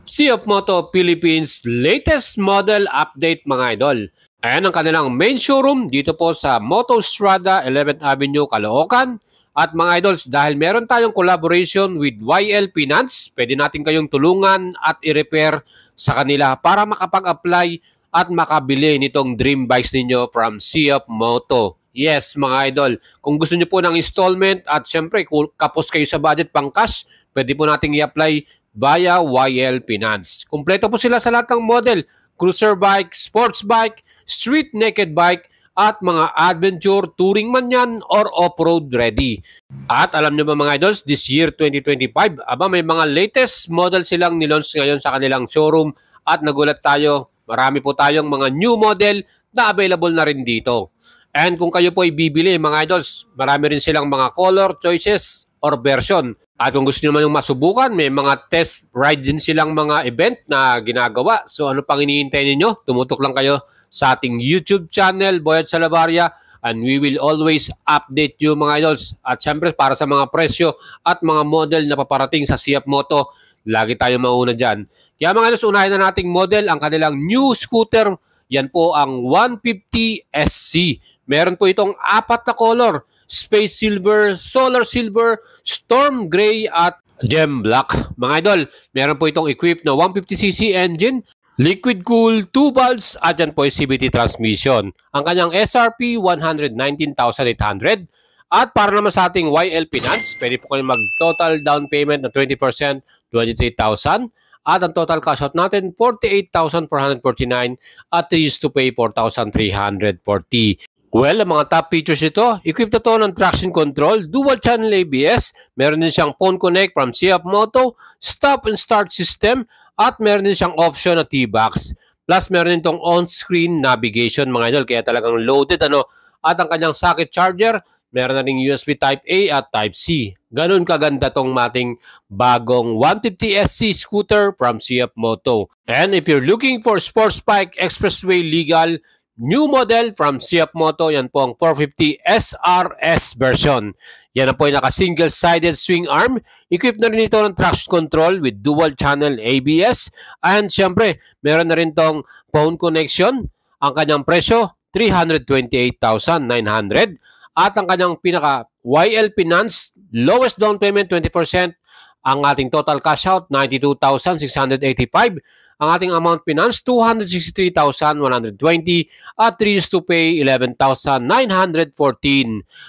Sea of Moto Philippines latest model update mga idol. Ayan ang kanilang main showroom dito po sa Moto Strada 11th Avenue, Caloocan. At mga idols, dahil meron tayong collaboration with YL Finance, pwede natin kayong tulungan at i-repair sa kanila para makapag-apply at makabili nitong dream bikes ninyo from Sea of Moto. Yes mga idol, kung gusto nyo po ng installment at syempre kapos kayo sa budget pang cash, pwede po nating i-apply via YL Finance. Kumpleto po sila sa lahat ng model, cruiser bike, sports bike, street naked bike, at mga adventure, touring man yan, or off-road ready. At alam nyo ba mga idols, this year 2025, may mga latest model silang nilaunch ngayon sa kanilang showroom at nagulat tayo, marami po tayong mga new model na available na rin dito. And kung kayo po ay bibili mga idols, marami rin silang mga color choices or version. At kung gusto nyo naman yung masubukan, may mga test ride din silang mga event na ginagawa. So ano pang iniintay ninyo? Tumutok lang kayo sa ating YouTube channel, Boyet Salavarria, and we will always update you mga idols. At syempre para sa mga presyo at mga model na paparating sa Sea of Moto, lagi tayo mauna dyan. Kaya mga idols, unahin na nating model ang kanilang new scooter. Yan po ang 150 SC. Meron po itong 4 na color. Space Silver, Solar Silver, Storm Gray at Gem Black. Mga idol, meron po itong equipped na 150cc engine, liquid cool, 2 valves at dyan po yung CVT transmission. Ang kanyang SRP, 119,800. At para naman sa ating YL Finance, pwede po kayo mag-total down payment na 20%, 23,000. At ang total cash out natin, 48,449 at 3 to pay 4,340. Well, ang mga top features ito, equipped na to ng traction control, dual channel ABS, meron din siyang phone connect from Sea of Moto, stop and start system, at meron din siyang option na T-Box. Plus, meron din itong on-screen navigation mga idol, kaya talagang loaded At ang kanyang socket charger, meron na ring USB Type-A at Type-C. Ganun kaganda tong mating bagong 150SC scooter from Sea of Moto. And if you're looking for sports bike expressway legal, new model from Sea of Moto, yan po ang 450 SRS version. Yan ang po yung naka-single-sided swing arm. Equipped na rin ito ng traction control with dual-channel ABS. And syempre, meron na rin tong phone connection. Ang kanyang presyo, 328,900. At ang kanyang pinaka-YL Finance, lowest down payment, 20%. Ang ating total cash out, 92,685. Ang ating amount finance, 263,120 at 3 to pay, 11,914.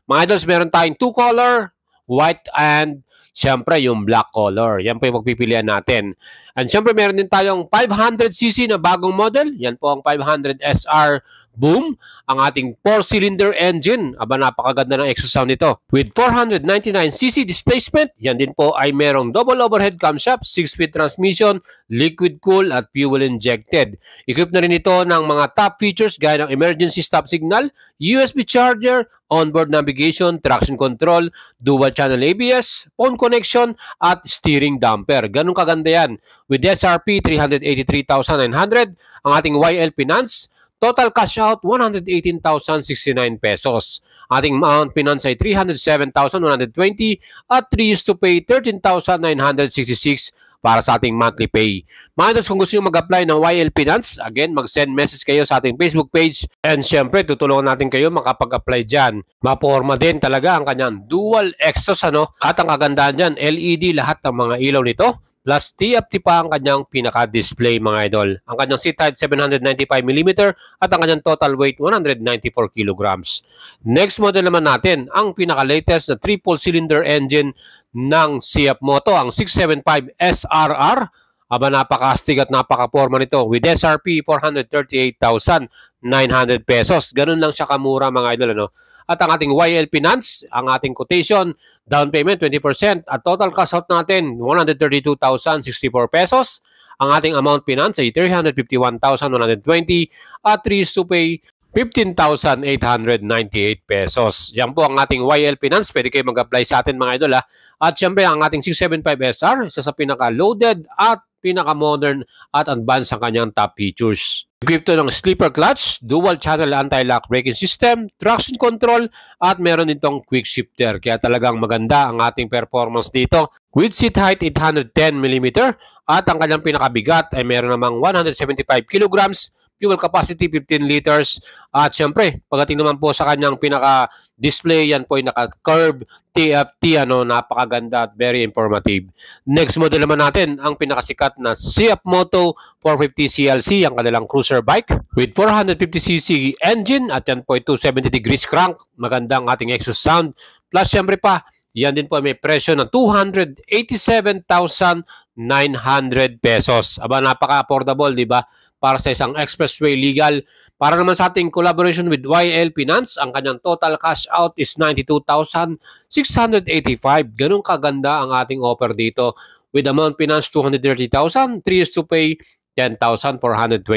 Mga idols, meron tayong 2 color, white and syempre yung black color. Yan po yung magpipilian natin. And syempre meron din tayong 500cc na bagong model. Yan po ang 500 SR Boom. Ang ating 4-cylinder engine. Napakaganda ng exhaust sound nito. With 499cc displacement. Yan din po ay merong double overhead camshaft, 6-speed transmission, liquid cool at fuel injected. Equipped na rin ito ng mga top features gaya ng emergency stop signal, USB charger, onboard navigation, traction control, dual channel ABS, phone connection, at steering damper. Ganun kaganda yan. With SRP 383,900, ang ating YL Finance, total cash out 118,069 pesos. Ating amount finance ay 307,120 at 3 years to pay 13,966 para sa ating monthly pay. Mga idols, kung gusto nyo mag-apply ng YL Finance, again, mag-send message kayo sa ating Facebook page and syempre, tutulungan natin kayo makapag-apply dyan. Maporma din talaga ang kanyang dual exhaust at ang kagandahan dyan, LED lahat ng mga ilaw nito. Plus, TFT pa ang kanyang pinaka-display mga idol. Ang kanyang seat height 795mm at ang kanyang total weight 194 kilograms. Next model naman natin, ang pinaka-latest na triple cylinder engine ng Sea of Moto, ang 675 SRR. Napaka-astig at napaka-porma nito with SRP 438,900 pesos. Ganun lang siya kamura mga idol. At ang ating YL Finance, ang ating quotation, down payment 20% at total cash out natin 132,064 pesos. Ang ating amount finance ay 351,120 at 3 to pay 15,898 pesos. Yan po ang ating YL Finance. Pwede kayo mag-apply sa atin mga idol. At syempre ang ating 675 SR, isa sa pinaka-loaded at pinaka-modern at advanced ang kanyang top features. Equipped to ng sleeper clutch, dual channel anti-lock braking system, traction control, at meron itong quick shifter. Kaya talagang maganda ang ating performance dito. With seat height 810mm at ang kanyang pinakabigat ay meron namang 175 kilograms, fuel capacity 15 liters, at syempre, pagdating naman po sa kanyang pinaka-display, yan po ay naka-curve TFT, napakaganda at very informative. Next model naman natin, ang pinakasikat na Siap Moto 450 CLC, ang kanilang cruiser bike with 450cc engine at yan po ay 270 degrees crank, magandang ating exhaust sound, plus syempre pa, yan din po may presyo ng 287,900 pesos. Aba, napaka-affordable, di ba? Para sa isang expressway legal. Para naman sa ating collaboration with YL Finance, ang kanyang total cash out is 92,685. Ganun kaganda ang ating offer dito. With amount finance 230,000, 3 years to pay 10,429.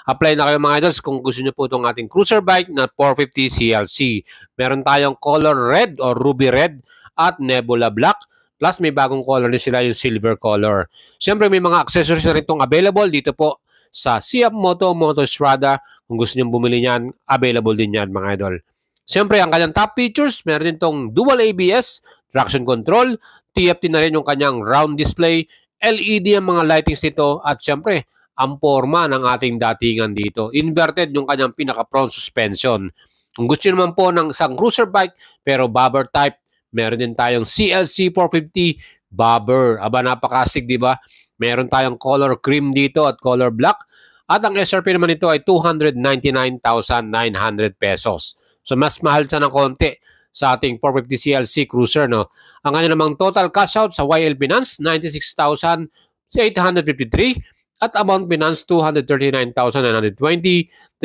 Apply na kayo mga idols kung gusto nyo po itong ating cruiser bike na 450 CLC. Meron tayong color red or ruby red at nebula black. Plus may bagong color din sila, yung silver color. Siyempre may mga accessories na rin itong available dito po sa Siap Moto Motostrada. Kung gusto nyo bumili niyan, available din yan mga idol. Siyempre ang kanyang top features, meron din itong dual ABS, traction control, TFT na rin yung kanyang round display, LED ang mga lightings nito at syempre, ang forma ng ating datingan dito. Inverted yung kanyang pinaka-front suspension. Kung gusto naman po ng isang cruiser bike pero bobber type, meron din tayong CLC 450 bobber. Aba, napaka-astig, di ba? Meron tayong color cream dito at color black. At ang SRP naman nito ay 299,900 pesos. So, mas mahal siya ng konti sa ating 450 CLC cruiser, no? Ang kanya namang total cash out sa YL Finance, 96,853 at amount finance 239,920, 3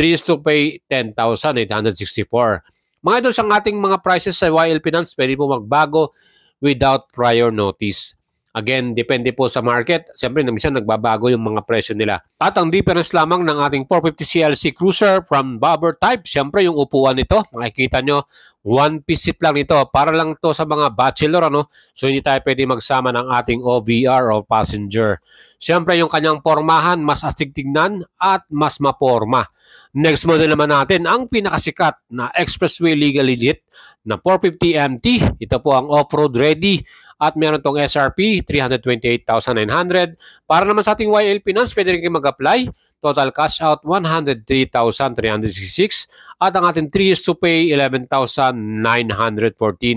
years to pay 10,864. Mga ito sa ating mga prices sa YL Finance, pwede po magbago without prior notice. Again, depende po sa market. Siyempre, minsan nagbabago yung mga presyo nila. At ang difference lamang ng ating 450 CLC Cruiser from bobber type, siyempre yung upuan nito, makikita nyo, one piece seat lang ito. Para lang to sa mga bachelor, So, hindi tayo pwede magsama ng ating OVR o passenger. Siyempre, yung kanyang pormahan, mas astig tignan at mas maporma. Next model naman natin, ang pinakasikat na expressway legal legit na 450 MT. Ito po ang off-road ready. At meron tong SRP, 328,900. Para naman sa ating YL Finance, pwede rin kayo mag-apply. Total cash out, 103,366. At ang ating 3 years to pay, 11,914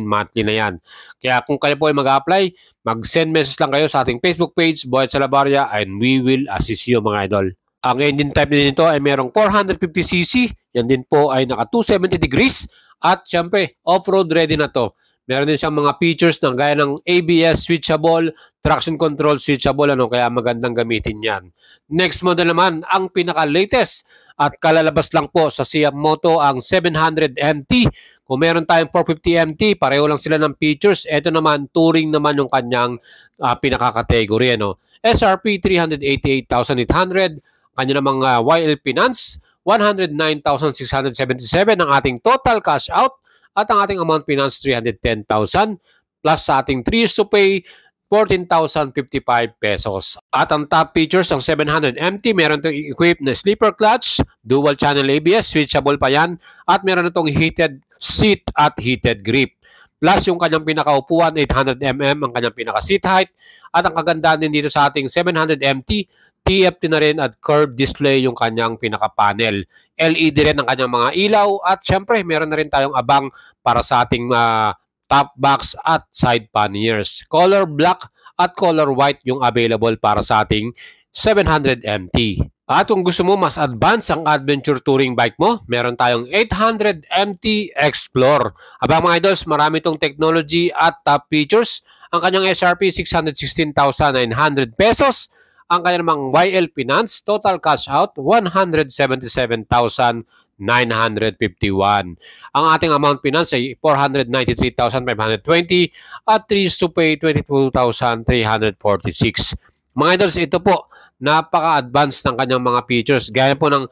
monthly na yan. Kaya kung kayo po ay mag-apply, mag-send message lang kayo sa ating Facebook page, Boyet Salabarria, and we will assist you mga idol. Ang engine type din nito ay merong 450cc. Yan din po ay naka 270 degrees. At syempre, off-road ready na to. Meron din siyang mga features ng gaya ng ABS switchable, traction control switchable, kaya magandang gamitin yan. Next model naman, ang pinaka-latest at kalalabas lang po sa Siap Moto, ang 700 MT. Kung meron tayong 450 MT, pareho lang sila ng features. Ito naman, touring naman yung kanyang pinaka-category. SRP 388,800, kanya namang YL Finance, 109,677 ang ating total cash out. At ang ating amount finance, 310,000 plus sa ating 3 years to pay, 14,055 pesos. At ang top features ng 700 MT, meron itong equipped na sleeper clutch, dual channel ABS, switchable pa yan, at meron itong heated seat at heated grip. Plus yung kanyang pinakaupuan, 800mm ang kanyang pinaka-seat height. At ang kagandaan din dito sa ating 700 MT, TFT na rin at curved display yung kanyang pinaka-panel. LED rin ang kanyang mga ilaw. At syempre, meron na rin tayong abang para sa ating top box at side panniers. Color black at color white yung available para sa ating 700 MT. At kung gusto mo mas advance ang adventure touring bike mo, meron tayong 800 MT Explore. Aba mga idols, marami itong technology at top features. Ang kanyang SRP, 616,900 pesos. Ang kanyang namang YL Finance, total cash out, 177,951. Ang ating amount finance ay 493,520 at 3 years to pay, 22,346. Mga idols, ito po, napaka-advanced ng kanyang mga features. Gaya po ng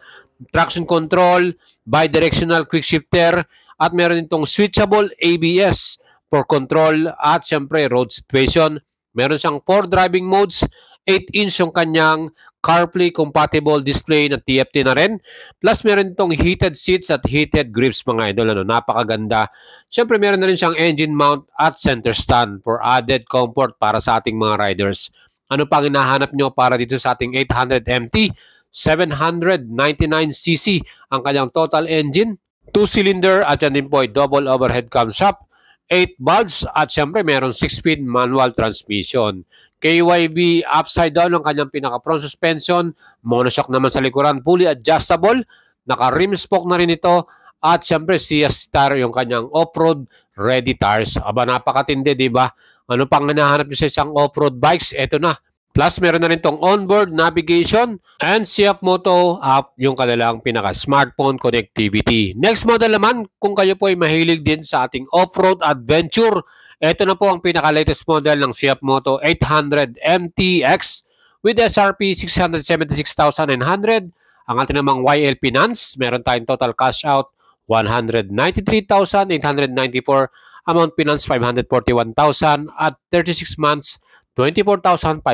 traction control, bidirectional quick shifter, at meron itong switchable ABS for control at syempre road situation. Meron siyang 4 driving modes, 8-inch yung kanyang CarPlay compatible display na TFT na rin. Plus meron itong heated seats at heated grips mga idol. Ano, napakaganda. Siyempre meron na rin siyang engine mount at center stand for added comfort para sa ating mga riders. Ano pang hinahanap nyo para dito sa ating 800MT? 799cc ang kanyang total engine. 2-cylinder at yan din po ay double overhead camshaft. 8 valves at siyempre meron 6-speed manual transmission. KYB upside down ang kanyang pinaka-front suspension. Monoshock naman sa likuran, fully adjustable. Naka-rim spoke na rin ito. At siyempre CS tire yung kanyang off-road ready tires. Aba, napakatindi, di ba? Ano pang hinahanap nyo sa isang off-road bikes? Ito na. Plus, meron na rin itong onboard navigation and Siap Moto app yung kanilang pinaka-smartphone connectivity. Next model naman, kung kayo po ay mahilig din sa ating off-road adventure, ito na po ang pinaka-latest model ng Siap Moto 800 MTX with SRP 676,900. Ang ating namang YL Finance, meron tayong total cash out 193,894, amount finance 541,000 at 36 months 24,519.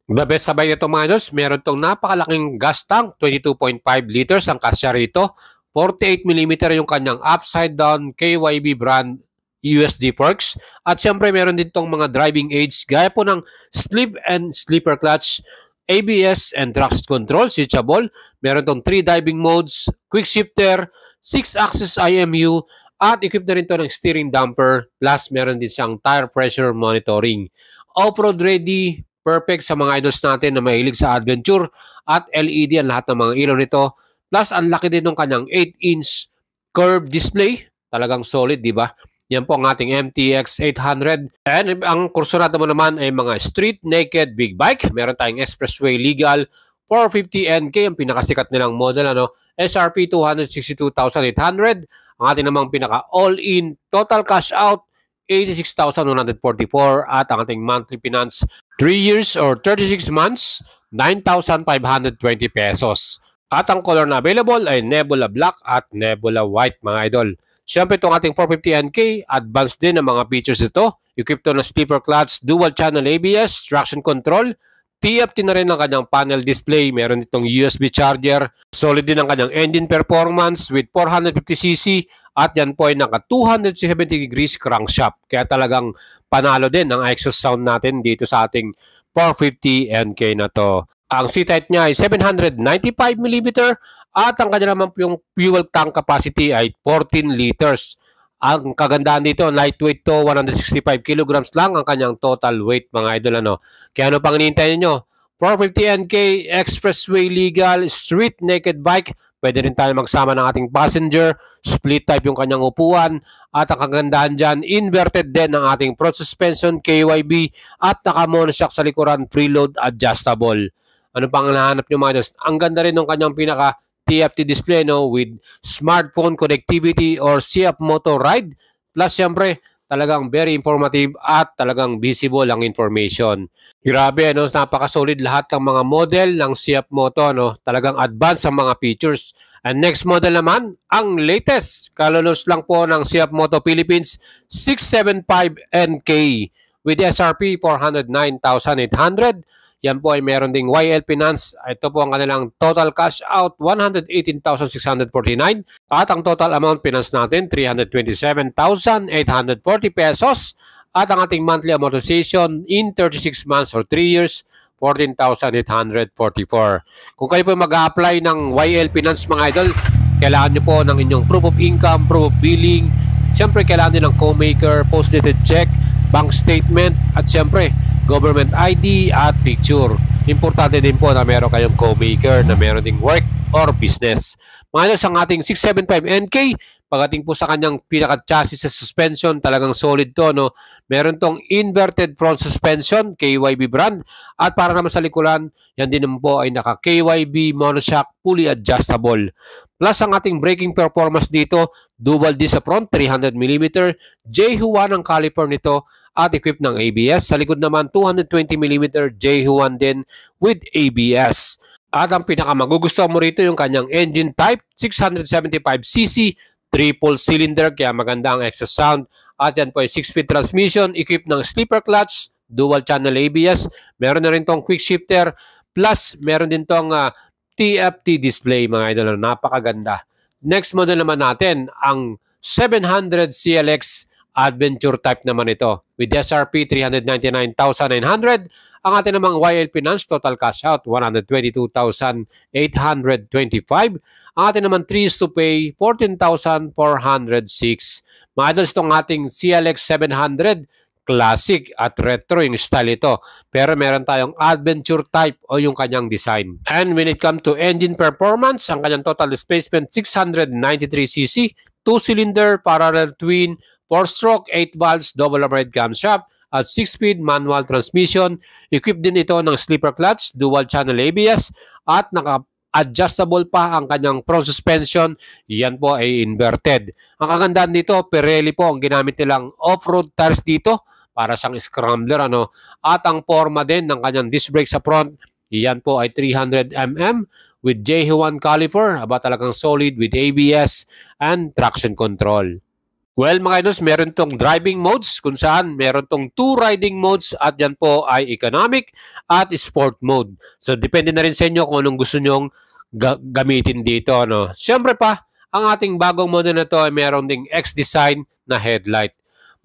The best sabay nito mga idol, meron itong napakalaking gas tank, 22.5 liters ang kasya rito. 48mm yung kanyang upside down KYB brand USD perks. At siyempre meron din itong mga driving aids gaya po ng sleep and sleeper clutch, ABS and traction control, switchable. Meron itong 3 diving modes, quick shifter, 6-axis IMU, at equipped na rin ito ng steering damper, plus meron din siyang tire pressure monitoring. Off-road ready, perfect sa mga idols natin na mahilig sa adventure, at LED ang lahat ng mga ilaw nito. Plus, ang laki din ng kanyang 8-inch curved display. Talagang solid, di ba? Yan po ang ating MTX 800. And ang kursorado mo naman ay mga street naked big bike. Meron tayong Expressway Legal 450NK, ang pinakasikat nilang model, SRP 262,800. Ang ating namang pinaka all-in total cash out 86,144 at ang ating monthly finance 3 years or 36 months 9,520 pesos. At ang color na available ay Nebula Black at Nebula White mga idol. Siyempre itong ating 450NK, advanced din ang mga features ito. Equipped to na sleeper clutch, dual channel ABS, traction control, TFT na rin ang kanyang panel display. Meron itong USB charger. Solid din ang kanyang engine performance with 450cc at yan po ay naka 270 degrees crankshaft. Kaya talagang panalo din ang exhaust sound natin dito sa ating 450NK na to. Ang seat height niya ay 795mm at ang kanya naman yung fuel tank capacity ay 14 liters. Ang kagandahan dito, lightweight to, 165 kilograms lang ang kanyang total weight mga idol. Kaya ano pang hinihintay niyo? 450NK Expressway Legal Street Naked Bike. Pwede rin tayo magsama ng ating passenger. Split type yung kanyang upuan. At ang kagandahan dyan, inverted din ang ating front suspension KYB at naka-monoshock sa likuran, preload adjustable. Ano pang nahanap nyo mga idol? Ang ganda rin ng kanyang pinaka TFT display with smartphone connectivity or Siap Moto Ride. Plus siyempre, talagang very informative at talagang visible ang information. Grabe, napaka-solid lahat ng mga model ng Siap Moto. Talagang advanced ang mga features. And next model naman, ang latest. Kalalos lang po ng Siap Moto Philippines 675NK with SRP 409,800. Yan po ay meron ding YL Finance. Ito po ang kanilang total cash out 118,649 at ang total amount finance natin 327,840 pesos at ang ating monthly amortization in 36 months or 3 years 14,844. Kung kayo po mag-a-apply ng YL Finance mga idol, kailangan nyo po ng inyong proof of income, proof of billing, siyempre kailangan nyo ng co-maker, post-dated check, bank statement at siyempre government ID at picture. Importante din po na meron kayong co-maker na meron ding work or business. Mga idol, ang ating 675NK, pagdating po sa kanyang pinaka-chassis sa suspension, talagang solid to. Meron tong inverted front suspension, KYB brand. At para naman sa likuran, yan din naman po ay naka-KYB monoshock, fully adjustable. Plus ang ating braking performance dito, dual disc sa front, 300mm, J1 ang caliper nito, at equipped ng ABS. Sa likod naman, 220mm J1 din with ABS. At ang pinakamagugustuhan mo rito yung kanyang engine type, 675cc, triple cylinder, kaya maganda ang exhaust sound. At yan po ay 6-speed transmission, equipped ng sleeper clutch, dual channel ABS, meron na rin tong quick shifter, plus meron din tong TFT display mga idol, napakaganda. Next model naman natin, ang 700 CLX Adventure type naman ito with SRP 399,900. Ang atin namang YL Finance total cash out 122,825. Ang atin naman 3 to pay 14,406. Mga idols, itong ating CLX 700 classic at retro yung style ito. Pero meron tayong adventure type o yung kanyang design. And when it comes to engine performance, ang kanyang total displacement 693cc, 2-cylinder parallel twin, 4-stroke, 8 valves, double overhead camshaft, at 6-speed manual transmission. Equipped din ito ng slipper clutch, dual channel ABS, at naka-adjustable pa ang kanyang pro suspension. Yan po ay inverted. Ang kagandahan dito, Pirelli po ang ginamit nilang off-road tires dito para siyang scrambler. At ang forma din ng kanyang disc brake sa front, yan po ay 300mm with J1 caliper, talagang solid with ABS and traction control. Well mga idols, meron tong driving modes kung saan meron tong 2 riding modes at yan po ay economic at sport mode. So depende na rin sa inyo kung anong gusto nyong gamitin dito. Siyempre pa, ang ating bagong model na to ay meron ding X-Design na headlight.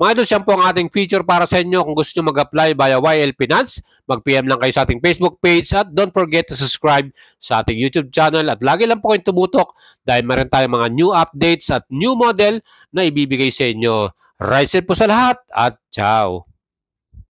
Mga idols, yan po ang ating feature para sa inyo. Kung gusto nyo mag-apply via YL Finance, mag-PM lang kayo sa ating Facebook page at don't forget to subscribe sa ating YouTube channel at lagi lang po kayong tumutok dahil meron tayong mga new updates at new model na ibibigay sa inyo. Right set po sa lahat at ciao!